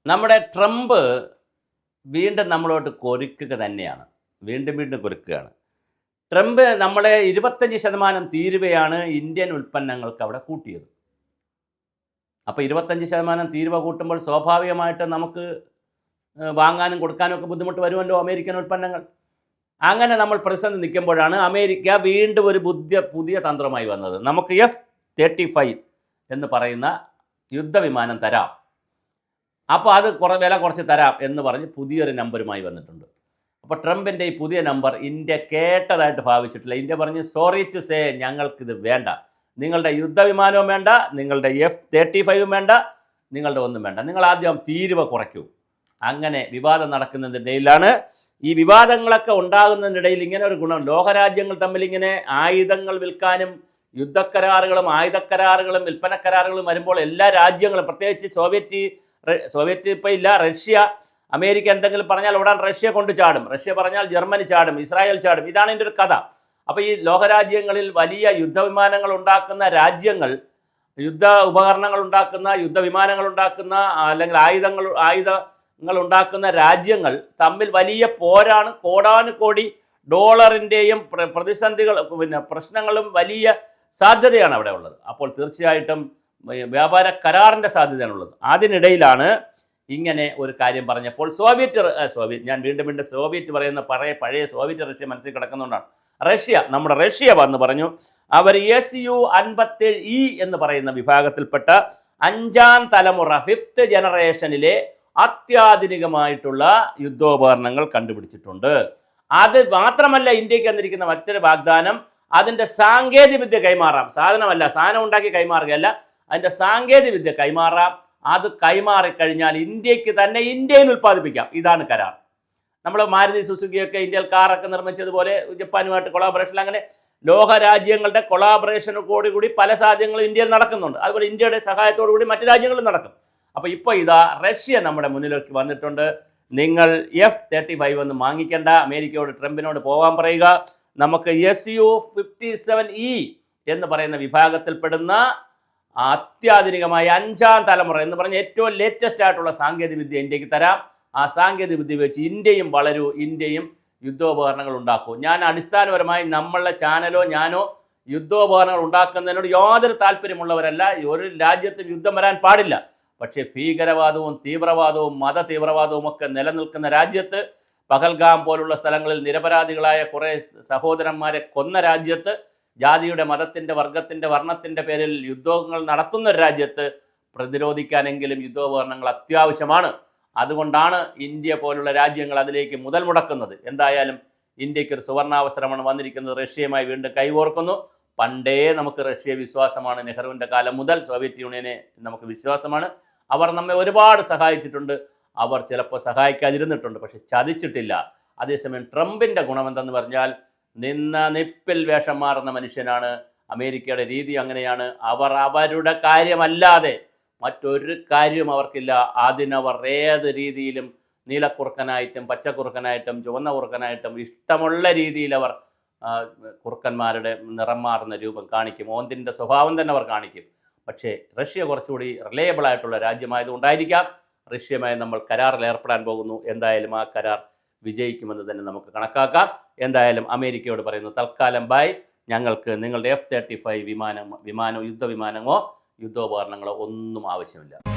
നമ്മുടെ ട്രംപ് വീണ്ടും നമ്മളോട്ട് കൊരുക്കുക തന്നെയാണ്. വീണ്ടും വീണ്ടും കൊരുക്കുകയാണ്. ട്രംപ് നമ്മളെ 25% തീരുവയാണ് ഇന്ത്യൻ ഉൽപ്പന്നങ്ങൾക്ക് അവിടെ കൂട്ടിയത്. അപ്പോൾ 25% തീരുവ കൂട്ടുമ്പോൾ സ്വാഭാവികമായിട്ട് നമുക്ക് വാങ്ങാനും കൊടുക്കാനും ഒക്കെ ബുദ്ധിമുട്ട് വരുമല്ലോ അമേരിക്കൻ ഉൽപ്പന്നങ്ങൾ. അങ്ങനെ നമ്മൾ പ്രതിസന്ധി നിൽക്കുമ്പോഴാണ് അമേരിക്ക വീണ്ടും ഒരു പുതിയ തന്ത്രമായി വന്നത്. നമുക്ക് F-35 എന്ന് പറയുന്ന യുദ്ധവിമാനം തരാം, അപ്പോൾ അത് വില കുറച്ച് തരാം എന്ന് പറഞ്ഞ് പുതിയൊരു നമ്പറുമായി വന്നിട്ടുണ്ട്. അപ്പോൾ ട്രംപിൻ്റെ ഈ പുതിയ നമ്പർ ഇന്ത്യ കേട്ടതായിട്ട് ഭാവിച്ചിട്ടില്ല. ഇന്ത്യ പറഞ്ഞ് സോറി ടു സേ, ഞങ്ങൾക്കിത് വേണ്ട, നിങ്ങളുടെ യുദ്ധവിമാനവും വേണ്ട, നിങ്ങളുടെ F-35 വേണ്ട, നിങ്ങളുടെ ഒന്നും വേണ്ട, നിങ്ങൾ ആദ്യം തീരുവ കുറയ്ക്കൂ. അങ്ങനെ വിവാദം നടക്കുന്നതിനിടയിലാണ് ഈ വിവാദങ്ങളൊക്കെ ഉണ്ടാകുന്നതിനിടയിൽ ഇങ്ങനെ ഒരു ഗുണം, ലോകരാജ്യങ്ങൾ തമ്മിൽ ഇങ്ങനെ ആയുധങ്ങൾ വിൽക്കാനും യുദ്ധക്കരാറുകളും ആയുധക്കരാറുകളും വിൽപ്പനക്കരാറുകളും വരുമ്പോൾ എല്ലാ രാജ്യങ്ങളും, പ്രത്യേകിച്ച് സോവിയറ്റ് ഇപ്പോൾ ഇല്ല, റഷ്യ, അമേരിക്ക എന്തെങ്കിലും പറഞ്ഞാൽ ഉടൻ റഷ്യ കൊണ്ട് ചാടും, റഷ്യ പറഞ്ഞാൽ ജർമ്മനി ചാടും, ഇസ്രായേൽ ചാടും. ഇതാണ് ഇതിൻ്റെ ഒരു കഥ. അപ്പോൾ ഈ ലോകരാജ്യങ്ങളിൽ വലിയ യുദ്ധവിമാനങ്ങൾ ഉണ്ടാക്കുന്ന രാജ്യങ്ങൾ, യുദ്ധ ഉപകരണങ്ങൾ ഉണ്ടാക്കുന്ന, യുദ്ധവിമാനങ്ങൾ ഉണ്ടാക്കുന്ന, അല്ലെങ്കിൽ ആയുധങ്ങൾ ഉണ്ടാക്കുന്ന രാജ്യങ്ങൾ തമ്മിൽ വലിയ പോരാണ്. കോടാനുകോടി ഡോളറിൻ്റെയും പ്രതിസന്ധികൾ, പ്രശ്നങ്ങളും വലിയ സാധ്യതയാണ് അവിടെ ഉള്ളത്. അപ്പോൾ തീർച്ചയായിട്ടും വ്യാപാര കരാറിൻ്റെ സാധ്യതയാണുള്ളത്. അതിനിടയിലാണ് ഇങ്ങനെ ഒരു കാര്യം പറഞ്ഞപ്പോൾ ഞാൻ വീണ്ടും സോവിയറ്റ് പറയുന്ന പഴയ സോവിയറ്റ് റഷ്യ മനസ്സിൽ കിടക്കുന്നതുകൊണ്ടാണ്. നമ്മുടെ റഷ്യ വന്ന് പറഞ്ഞു, അവർ Su-57E എന്ന് പറയുന്ന വിഭാഗത്തിൽപ്പെട്ട 5ാം തലമുറ 5th ജനറേഷനിലെ അത്യാധുനികമായിട്ടുള്ള യുദ്ധോപകരണങ്ങൾ കണ്ടുപിടിച്ചിട്ടുണ്ട്. അത് മാത്രമല്ല, ഇന്ത്യക്ക് തന്നിരിക്കുന്ന മറ്റൊരു വാഗ്ദാനം, അതിൻ്റെ സാങ്കേതികവിദ്യ കൈമാറാം. സാധനം ഉണ്ടാക്കി കൈമാറുകയല്ല, അതിൻ്റെ സാങ്കേതികവിദ്യ കൈമാറാം. അത് കൈമാറിക്കഴിഞ്ഞാൽ ഇന്ത്യക്ക് തന്നെ ഇന്ത്യയിൽ ഉൽപ്പാദിപ്പിക്കാം. ഇതാണ് കരാർ. നമ്മൾ മാരുതി സുസുക്കിയൊക്കെ ഇന്ത്യയിൽ കാറൊക്കെ നിർമ്മിച്ചതുപോലെ ജപ്പാനുമായിട്ട് കൊളാബറേഷൻ, അങ്ങനെ ലോകരാജ്യങ്ങളുടെ കൊളാബറേഷനോടുകൂടി പല സാധ്യങ്ങളും ഇന്ത്യയിൽ നടക്കുന്നുണ്ട്. അതുപോലെ ഇന്ത്യയുടെ സഹായത്തോടു കൂടി മറ്റു രാജ്യങ്ങളും നടക്കും. അപ്പോൾ ഇപ്പോൾ ഇതാ റഷ്യ നമ്മുടെ മുന്നിലേക്ക് വന്നിട്ടുണ്ട്. നിങ്ങൾ F-35 ഒന്നും വാങ്ങിക്കേണ്ട, അമേരിക്കയോട് ട്രംപിനോട് പോകാൻ പറയുക, നമുക്ക് Su-57E എന്ന് പറയുന്ന വിഭാഗത്തിൽപ്പെടുന്ന അത്യാധുനികമായ 5ാം തലമുറ എന്ന് പറഞ്ഞ ഏറ്റവും ലേറ്റസ്റ്റ് ആയിട്ടുള്ള സാങ്കേതികവിദ്യ ഇന്ത്യക്ക് തരാം. ആ സാങ്കേതികവിദ്യ വെച്ച് ഇന്ത്യയും വളരൂ, ഇന്ത്യയും യുദ്ധോപകരണങ്ങൾ ഉണ്ടാക്കൂ. ഞാൻ അടിസ്ഥാനപരമായി നമ്മളുടെ ചാനലോ ഞാനോ യുദ്ധോപകരണങ്ങൾ ഉണ്ടാക്കുന്നതിനോട് യാതൊരു താല്പര്യമുള്ളവരല്ല. ഒരു രാജ്യത്തും യുദ്ധം വരാൻ പാടില്ല. പക്ഷേ ഭീകരവാദവും തീവ്രവാദവും മത തീവ്രവാദവും ഒക്കെ നിലനിൽക്കുന്ന രാജ്യത്ത്, പഹൽഗാം പോലുള്ള സ്ഥലങ്ങളിൽ നിരപരാധികളായ കുറേ സഹോദരന്മാരെ കൊന്ന രാജ്യത്ത്, ജാതിയുടെ മതത്തിൻ്റെ വർഗത്തിൻ്റെ വർണ്ണത്തിൻ്റെ പേരിൽ യുദ്ധങ്ങൾ നടത്തുന്ന ഒരു രാജ്യത്ത് പ്രതിരോധിക്കാനെങ്കിലും യുദ്ധോപകരണങ്ങൾ അത്യാവശ്യമാണ്. അതുകൊണ്ടാണ് ഇന്ത്യ പോലുള്ള രാജ്യങ്ങൾ അതിലേക്ക് മുതൽ മുടക്കുന്നത്. എന്തായാലും ഇന്ത്യക്കൊരു സുവർണാവസരമാണ് വന്നിരിക്കുന്നത്. റഷ്യയുമായി വീണ്ടും കൈകോർക്കുന്നു. പണ്ടേ നമുക്ക് റഷ്യയെ വിശ്വാസമാണ്. നെഹ്റുവിൻ്റെ കാലം മുതൽ സോവിയറ്റ് യൂണിയനെ നമുക്ക് വിശ്വാസമാണ്. അവർ നമ്മെ ഒരുപാട് സഹായിച്ചിട്ടുണ്ട്. അവർ ചിലപ്പോൾ സഹായിക്കാതിരുന്നിട്ടുണ്ട്, പക്ഷെ ചതിച്ചിട്ടില്ല. അതേസമയം ട്രംപിൻ്റെ ഗുണമെന്തെന്ന് പറഞ്ഞാൽ, നിപ്പിൽ വേഷം മാറുന്ന മനുഷ്യനാണ്. അമേരിക്കയുടെ രീതി അങ്ങനെയാണ്. അവരുടെ കാര്യമല്ലാതെ മറ്റൊരു കാര്യവും അവർക്കില്ല. അതിനവർ ഏത് രീതിയിലും നീലക്കുറുക്കനായിട്ടും പച്ചക്കുറുക്കനായിട്ടും ചുവന്ന കുറുക്കനായിട്ടും ഇഷ്ടമുള്ള രീതിയിൽ അവർ കുറുക്കന്മാരുടെ നിറം മാറുന്ന രൂപം കാണിക്കും. ഓന്തിൻ്റെ സ്വഭാവം തന്നെ അവർ കാണിക്കും. പക്ഷേ റഷ്യ കുറച്ചുകൂടി റിലയബിൾ ആയിട്ടുള്ള രാജ്യമായതുകൊണ്ടായിരിക്കാം റഷ്യയുമായി നമ്മൾ കരാറിൽ ഏർപ്പെടാൻ പോകുന്നു. എന്തായാലും ആ കരാർ വിജയിക്കുമെന്ന് തന്നെ നമുക്ക് കണക്കാക്കാം. എന്തായാലും അമേരിക്കയോട് പറയുന്നു, തൽക്കാലം ബൈ, ഞങ്ങൾക്ക് നിങ്ങളുടെ F-35 യുദ്ധവിമാനമോ യുദ്ധോപകരണങ്ങളോ ഒന്നും ആവശ്യമില്ല.